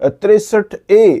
63A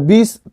20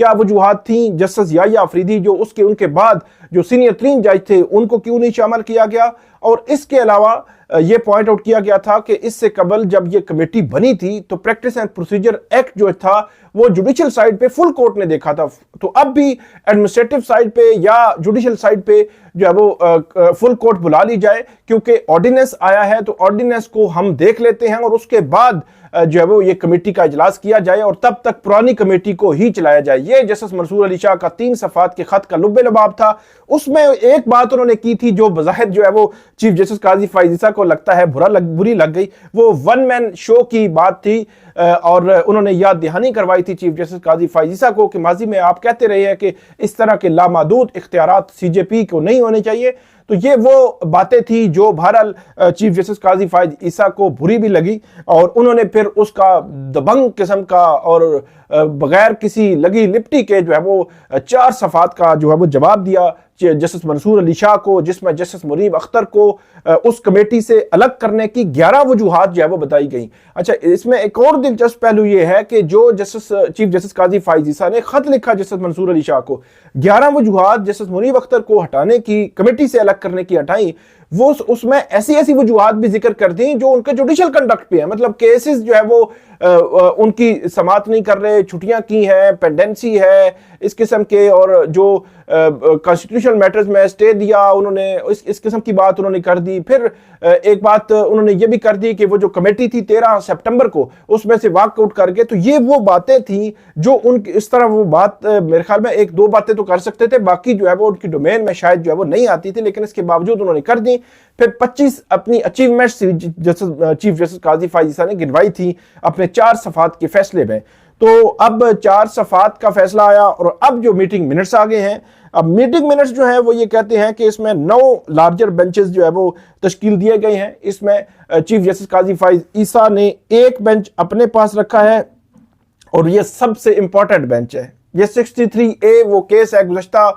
کیا وجوہات تھیں؟ جسٹس یحییٰ آفریدی جو ان کے بعد جو سینئر ترین جج تھے ان کو کیوں نہیں شامل کیا گیا؟ اور اس کے علاوہ یہ پوائنٹ آؤٹ کیا گیا تھا کہ اس سے قبل جب یہ کمیٹی بنی تھی تو پریکٹس اینڈ پروسیجر ایکٹ جو تھا وہ جوڈیشل سائیڈ پہ فل کورٹ نے دیکھا تھا، تو اب بھی ایڈمنسٹریٹو سائیڈ پہ یا جوڈیشل سائیڈ پہ جو ہے وہ فل کورٹ بلا لی جائے، کیونکہ آرڈیننس آیا ہے تو آرڈیننس کو ہم دیکھ لیتے ہیں اور اس کے بعد جو ہے وہ یہ کمیٹی کا اجلاس کیا جائے اور تب تک پرانی کمیٹی کو ہی چلایا جائے۔ یہ جسٹس منصور علی شاہ کا 3 صفحات کے خط کا لب لباب تھا۔ اس میں ایک بات انہوں نے کی تھی جو بظاہر جو ہے وہ چیف جسٹس قاضی فائز عیسیٰ کو لگتا ہے بری لگ گئی، وہ ون مین شو کی بات تھی، اور انہوں نے یاد دہانی کروائی تھی چیف جسٹس قاضی فائز عیسیٰ کو کہ ماضی میں آپ کہتے رہے ہیں کہ اس طرح کے لامحدود اختیارات سی جے پی کو نہیں ہونے چاہیے۔ تو یہ وہ باتیں تھی جو بہرحال چیف جسٹس قاضی فائز عیسیٰ کو بری بھی لگی، اور انہوں نے پھر اس کا دبنگ قسم کا اور بغیر کسی لگی لپٹی کے جو ہے وہ 4 صفحات کا جو ہے وہ جواب دیا جسٹس منصور علی شاہ کو، جس میں جسٹس منیب اختر کو اس کمیٹی سے الگ کرنے کی 11 وجوہات جو ہے وہ بتائی گئیں۔ اچھا، اس میں ایک اور دلچسپ پہلو یہ ہے کہ جو چیف جسٹس قاضی فائز عیسیٰ نے خط لکھا جسٹس منصور علی شاہ کو، 11 وجوہات جسٹس منیب اختر کو ہٹانے کی، کمیٹی سے الگ کرنے کی ہٹائیں، وہ اس میں ایسی وجوہات بھی ذکر کر دیں جو ان کے جوڈیشل کنڈکٹ پہ ہیں، مطلب کیسز جو ہے وہ ان کی سماعت نہیں کر رہے، چھٹیاں کی ہیں، پینڈنسی ہے اس قسم کے، اور جو کانسٹیٹیوشنل میٹرز میں سٹے دیا انہوں نے، اس قسم کی بات انہوں نے کر دی۔ پھر ایک بات انہوں نے یہ بھی کر دی کہ وہ جو کمیٹی تھی 13 سپٹمبر کو اس میں سے واک آؤٹ کر گئے۔ تو یہ وہ باتیں تھیں جو اس طرح وہ بات میرے خیال میں 1-2 باتیں تو کر سکتے تھے، باقی جو ہے وہ ان کی ڈومین میں شاید جو ہے وہ نہیں آتی تھی، لیکن اس کے باوجود انہوں نے کر دی۔ پھر 25 اپنی اچیومنٹس چیف جسٹس قاضی فائز عیسیٰ نے گنوائی تھی اپنے 4 صفحات کے فیصلے میں۔ تو اب 4 صفحات کا فیصلہ آیا، اور اب جو میٹنگ منٹس آگے ہیں، اب میٹنگ منٹس جو ہیں وہ یہ کہتے ہیں کہ اس میں 9 لارجر بینچز جو ہے وہ تشکیل دیے گئے ہیں۔ اس میں چیف جسٹس قاضی فائز عیسیٰ نے ایک بینچ اپنے پاس رکھا ہے، اور یہ سب سے امپورٹنٹ بینچ ہے۔ یہ 63A وہ کیس ہے، گزشتہ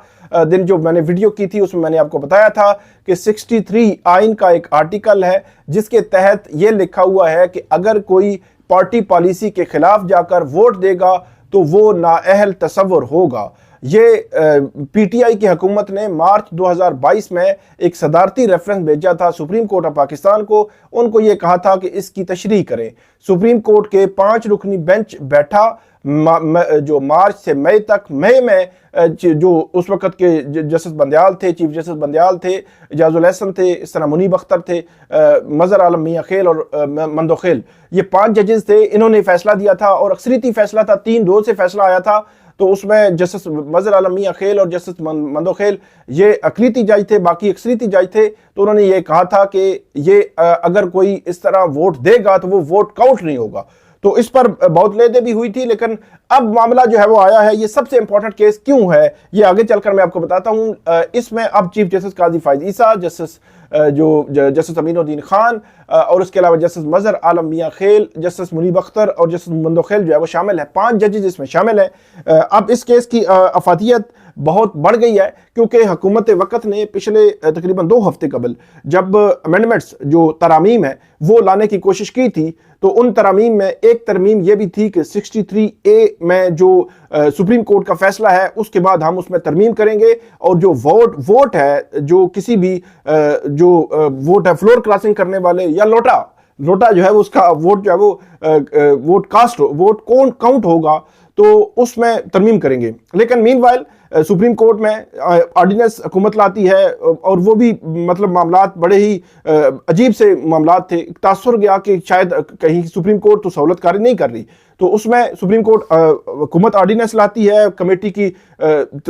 دن جو میں نے ویڈیو کی تھی اس میں نے آپ کو بتایا تھا کہ 63 آئین کا ایک آرٹیکل ہے جس کے تحت یہ لکھا ہوا ہے کہ اگر کوئی پارٹی پالیسی کے خلاف جا کر ووٹ دے گا تو وہ نااہل تصور ہوگا۔ یہ پی ٹی آئی کی حکومت نے مارچ 2022 میں ایک صدارتی ریفرنس بھیجا تھا سپریم کورٹ آف پاکستان کو، ان کو یہ کہا تھا کہ اس کی تشریح کریں۔ سپریم کورٹ کے 5 رکنی بینچ بیٹھا جو مارچ سے مئی تک، مئی میں جو اس وقت کے جسٹس بندیال تھے، چیف جسٹس بندیال تھے، اعجاز الاحسن تھے، اس طرح منیب اختر تھے، مظہر عالم میاں خیل اور مندو خیل، یہ 5 ججز تھے، انہوں نے فیصلہ دیا تھا اور اکثریتی فیصلہ تھا، 3-2 سے فیصلہ آیا تھا۔ تو اس میں جسٹس مظہر عالم میاں خیل اور جسٹس مندو خیل یہ اقلیتی جج تھے، باقی اکثریتی جج تھے۔ تو انہوں نے یہ کہا تھا کہ یہ اگر کوئی اس طرح ووٹ دے گا تو وہ ووٹ کاؤنٹ نہیں ہوگا۔ تو اس پر بہت لیدے بھی ہوئی تھی، لیکن اب معاملہ جو ہے وہ آیا ہے۔ یہ سب سے امپورٹنٹ کیس کیوں ہے یہ آگے چل کر میں آپ کو بتاتا ہوں۔ اس میں اب چیف جسٹس قاضی فائز عیسیٰ، جسٹس امین الدین خان اور اس کے علاوہ جسٹس مظہر عالم میاں خیل، جسٹس منیب اختر اور جسٹس مندو خیل جو ہے وہ شامل ہے، 5 ججز اس میں شامل ہیں۔ اب اس کیس کی افادیت بہت بڑھ گئی ہے کیونکہ حکومت وقت نے پچھلے تقریباً 2 ہفتے قبل جب امینڈمنٹس جو ترامیم ہے وہ لانے کی کوشش کی تھی، تو ان ترامیم میں ایک ترمیم یہ بھی تھی کہ 63A میں جو سپریم کورٹ کا فیصلہ ہے اس کے بعد ہم اس میں ترمیم کریں گے، اور جو ووٹ ہے، جو کسی بھی جو ووٹ ہے فلور کراسنگ کرنے والے یا لوٹا جو ہے اس کا ووٹ جو ہے وہ ووٹ کاؤنٹ ہوگا، تو اس میں ترمیم کریں گے۔ لیکن مین وائل سپریم کورٹ میں آرڈیننس حکومت لاتی ہے، اور وہ بھی مطلب معاملات بڑے ہی عجیب سے معاملات تھے۔ تاثر گیا کہ شاید کہیں سپریم کورٹ تو سہولت کاری نہیں کر رہی، تو اس میں سپریم کورٹ حکومت آرڈیننس لاتی ہے، کمیٹی کی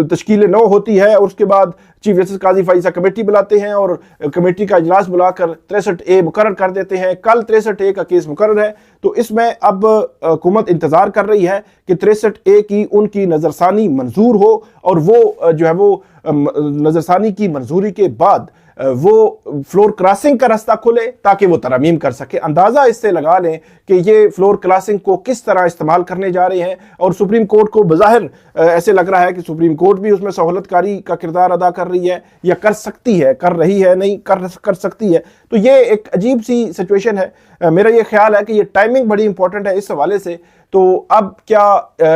تشکیل نو ہوتی ہے، اور اس کے بعد چیف جسٹس قاضی فائز عیسیٰ کمیٹی بلاتے ہیں اور کمیٹی کا اجلاس بلا کر 63A مقرر کر دیتے ہیں۔ کل 63A کا کیس مقرر ہے، تو اس میں اب حکومت انتظار کر رہی ہے کہ 63A کی ان کی نظر ثانی منظور ہو، اور وہ جو ہے وہ نظر ثانی کی منظوری کے بعد وہ فلور کراسنگ کا راستہ کھلے تاکہ وہ ترامیم کر سکے۔ اندازہ اس سے لگا لیں کہ یہ فلور کراسنگ کو کس طرح استعمال کرنے جا رہے ہیں، اور سپریم کورٹ کو بظاہر ایسے لگ رہا ہے کہ سپریم کورٹ بھی اس میں سہولت کاری کا کردار ادا کر رہی ہے، یا کر سکتی ہے، کر رہی ہے نہیں کر سکتی ہے۔ تو یہ ایک عجیب سی سچویشن ہے۔ میرا یہ خیال ہے کہ یہ ٹائمنگ بڑی امپورٹنٹ ہے اس حوالے سے تو اب کیا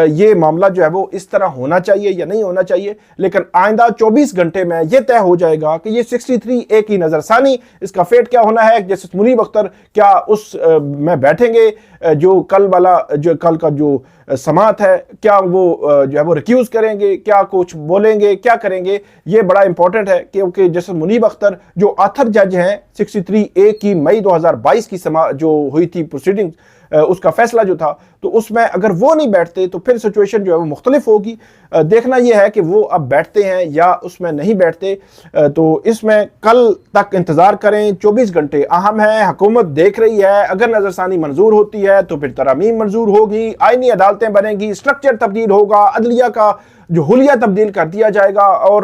یہ معاملہ جو ہے وہ اس طرح ہونا چاہیے یا نہیں ہونا چاہیے، لیکن آئندہ 24 گھنٹے میں یہ طے ہو جائے گا کہ یہ 63A کی نظر ثانی، اس کا فیٹ کیا ہونا ہے۔ جسٹس منیب اختر کیا اس میں بیٹھیں گے، جو کل کا جو سماعت ہے کیا وہ جو ہے وہ ریکیوز کریں گے، کیا کچھ بولیں گے، کیا کریں گے، یہ بڑا امپورٹنٹ ہے کیونکہ جسٹس منیب اختر جو آتھر جج ہیں 63A کی مئی 2022 کی جو ہوئی تھی پروسیڈنگ، اس کا فیصلہ جو تھا، تو اس میں اگر وہ نہیں بیٹھتے تو پھر سچویشن جو ہے وہ مختلف ہوگی۔ دیکھنا یہ ہے کہ وہ اب بیٹھتے ہیں یا اس میں نہیں بیٹھتے، تو اس میں کل تک انتظار کریں۔ 24 گھنٹے اہم ہے، حکومت دیکھ رہی ہے، اگر نظر ثانی منظور ہوتی ہے تو پھر ترامیم منظور ہوگی، آئینی عدالتیں بنیں گی، اسٹرکچر تبدیل ہوگا، عدلیہ کا جو حلیہ تبدیل کر دیا جائے گا، اور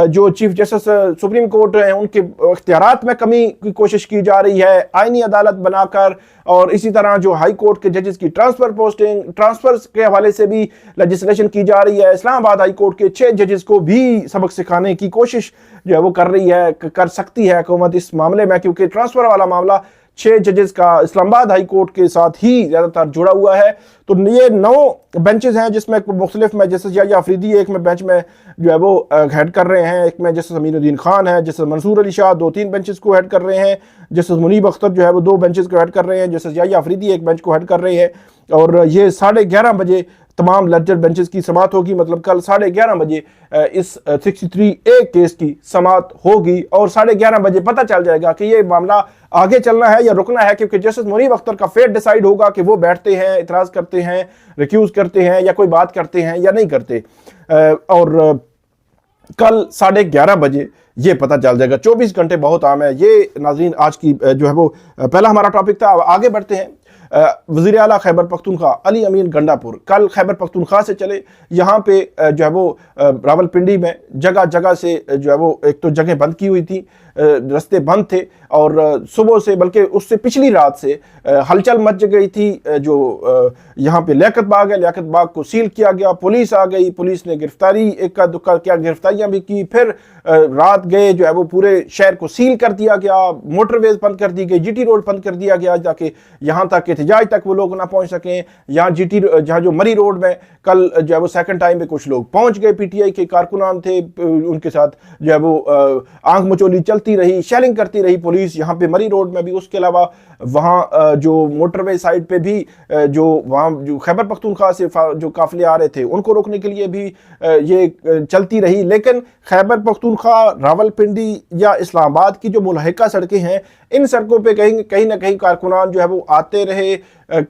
جو چیف جسٹس سپریم کورٹ ہیں ان کے اختیارات میں کمی کی کوشش کی جا رہی ہے آئینی عدالت بنا کر، اور اسی طرح جو ہائی کورٹ کے ججز کی ٹرانسفر کے حوالے سے بھی لیجسلیشن کی جا رہی ہے۔ اسلام آباد ہائی کورٹ کے 6 ججز کو بھی سبق سکھانے کی کوشش جو ہے وہ کر رہی ہے، کر سکتی ہے حکومت اس معاملے میں، کیونکہ ٹرانسفر والا معاملہ 6 ججز کا اسلام آباد ہائی کورٹ کے ساتھ ہی زیادہ تر جڑا ہوا ہے۔ تو یہ 9 بینچز ہیں جس میں مختلف میں جسٹس یحییٰ آفریدی ایک میں بینچ میں جو ہے وہ ہیڈ کر رہے ہیں، ایک میں جسٹس امین الدین خان ہے، جسٹس منصور علی شاہ 2-3 بینچز کو ہیڈ کر رہے ہیں، جسٹس منیب اختر جو ہے وہ 2 بینچز کو ہیڈ کر رہے ہیں، جسٹس یحییٰ آفریدی ایک بینچ کو ہیڈ کر رہے ہیں، اور یہ 11:30 بجے تمام لرجر بینچز کی سماعت ہوگی، مطلب کل 11:30 بجے اس 63A کیس کی سماعت ہوگی، اور 11:30 بجے پتہ چل جائے گا کہ یہ معاملہ آگے چلنا ہے یا رکنا ہے، کیونکہ جسٹس منیب اختر کا فیٹ ڈیسائیڈ ہوگا کہ وہ بیٹھتے ہیں، اعتراض کرتے ہیں، ریکیوز کرتے ہیں، یا کوئی بات کرتے ہیں یا نہیں کرتے، اور کل 11:30 بجے یہ پتہ چل جائے گا۔ 24 گھنٹے بہت عام ہے۔ یہ ناظرین آج کی جو ہے وہ پہلا ہمارا ٹاپک تھا۔ آگے بڑھتے ہیں۔ وزیر اعلیٰ خیبر پختونخوا علی امین گنڈا پور کل خیبر پختونخوا سے چلے، یہاں پہ جو ہے وہ راولپنڈی میں جگہ جگہ سے جو ہے وہ ایک تو جگہیں بند کی ہوئی تھی، رستے بند تھے، اور صبح سے بلکہ اس سے پچھلی رات سے ہلچل مچ گئی تھی۔ جو یہاں پہ لیاقت باغ ہے، لیاقت باغ کو سیل کیا گیا، پولیس آ گئی، پولیس نے گرفتاری اکا دکا کیا، گرفتاریاں بھی کی، پھر رات گئے جو ہے وہ پورے شہر کو سیل کر دیا گیا، موٹر ویز بند کر دی گئی، جی ٹی روڈ بند کر دیا گیا تاکہ یہاں تک احتجاج تک وہ لوگ نہ پہنچ سکیں۔ یہاں جہاں جو مری روڈ میں کل جو ہے وہ سیکنڈ ٹائم پہ کچھ لوگ پہنچ گئے، پی ٹی آئی کے کارکنان تھے، ان کے ساتھ جو ہے وہ آنکھ مچولی چلتی رہی، شیلنگ کرتی رہی پولیس یہاں پہ مری روڈ میں بھی۔ اس کے علاوہ وہاں جو موٹر وے سائڈ پہ بھی جو وہاں جو خیبر پختونخوا سے جو قافلے آ رہے تھے ان کو روکنے کے لیے بھی یہ چلتی رہی، لیکن خیبر پختونخوا، راولپنڈی یا اسلام آباد کی جو ملحقہ سڑکیں ہیں، ان سڑکوں پہ کہیں نہ کہیں کارکنان جو ہے وہ آتے رہے۔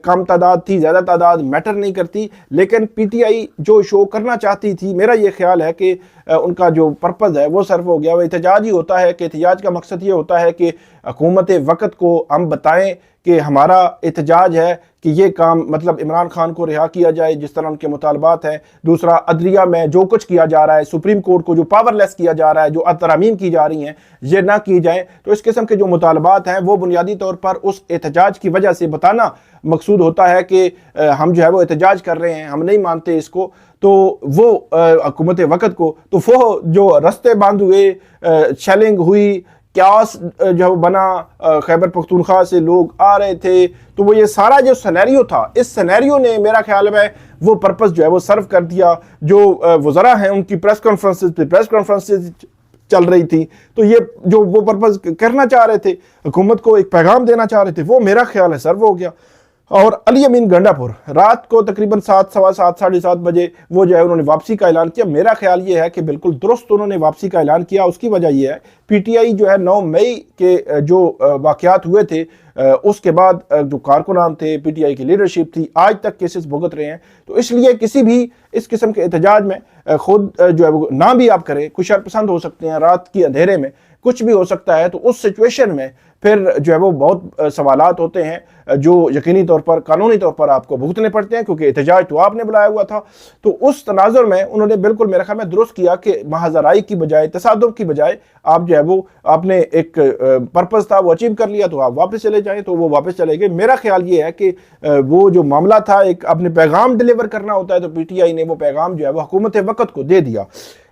کم تعداد تھی، زیادہ تعداد میٹر نہیں کرتی، لیکن پی ٹی آئی جو شو کرنا چاہتی تھی، میرا یہ خیال ہے کہ ان کا جو پرپز ہے وہ صرف ہو گیا۔ وہ احتجاج ہی ہوتا ہے کہ احتجاج کا مقصد یہ ہوتا ہے کہ حکومت وقت کو ہم بتائیں کہ ہمارا احتجاج ہے کہ یہ کام مطلب عمران خان کو رہا کیا جائے جس طرح ان کے مطالبات ہیں۔ دوسرا، عدلیہ میں جو کچھ کیا جا رہا ہے، سپریم کورٹ کو جو پاور لیس کیا جا رہا ہے، جو ترامیم کی جا رہی ہیں، یہ نہ کی جائیں۔ تو اس قسم کے جو مطالبات ہیں وہ بنیادی طور پر اس احتجاج کی وجہ سے بتانا مقصود ہوتا ہے کہ ہم جو ہے وہ احتجاج کر رہے ہیں، ہم نہیں مانتے اس کو۔ تو وہ حکومت وقت کو تو وہ جو رستے بند ہوئے، شیلنگ ہوئی، کیاس جو بنا، خیبر پختونخوا سے لوگ آ رہے تھے، تو وہ یہ سارا جو سینیریو تھا، اس سینیریو نے میرا خیال میں وہ پرپس جو ہے وہ سرو کر دیا۔ جو وزراء ہیں ان کی پریس کانفرنسز چل رہی تھی، تو یہ جو وہ پرپس کرنا چاہ رہے تھے، حکومت کو ایک پیغام دینا چاہ رہے تھے، وہ میرا خیال ہے سرو ہو گیا۔ اور علی امین گنڈا پور رات کو تقریباً 7، 7:15، 7:30 بجے وہ جو ہے انہوں نے واپسی کا اعلان کیا۔ میرا خیال یہ ہے کہ بالکل درست انہوں نے واپسی کا اعلان کیا۔ اس کی وجہ یہ ہے پی ٹی آئی جو ہے 9 مئی کے جو واقعات ہوئے تھے، اس کے بعد جو کارکنان تھے، پی ٹی آئی کی لیڈرشپ تھی، آج تک کیسز بھگت رہے ہیں۔ تو اس لیے کسی بھی اس قسم کے احتجاج میں خود جو ہے وہ نہ بھی آپ کریں، کچھ شرپسند ہو سکتے ہیں، رات کی اندھیرے میں کچھ بھی ہو سکتا ہے، تو اس سچویشن میں پھر جو ہے وہ بہت سوالات ہوتے ہیں جو یقینی طور پر قانونی طور پر آپ کو بھگتنے پڑتے ہیں، کیونکہ احتجاج تو آپ نے بلایا ہوا تھا۔ تو اس تناظر میں انہوں نے بالکل میرے خیال میں درست کیا کہ محض رائی کی بجائے، تصادم کی بجائے، آپ جو ہے وہ آپ نے ایک پرپس تھا وہ اچیو کر لیا، تو آپ واپس چلے جائیں، تو وہ واپس چلے گئے۔ میرا خیال یہ ہے کہ وہ جو معاملہ تھا، ایک اپنے پیغام ڈیلیور کرنا ہوتا ہے، تو پی ٹی آئی نے وہ پیغام جو ہے وہ حکومت وقت کو دے دیا۔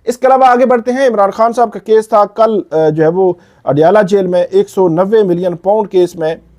اس کے علاوہ آگے بڑھتے ہیں۔ عمران خان صاحب کا کیس تھا کل جو ہے وہ اڈیالہ جیل میں 190 ملین پاؤنڈ کیس میں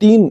3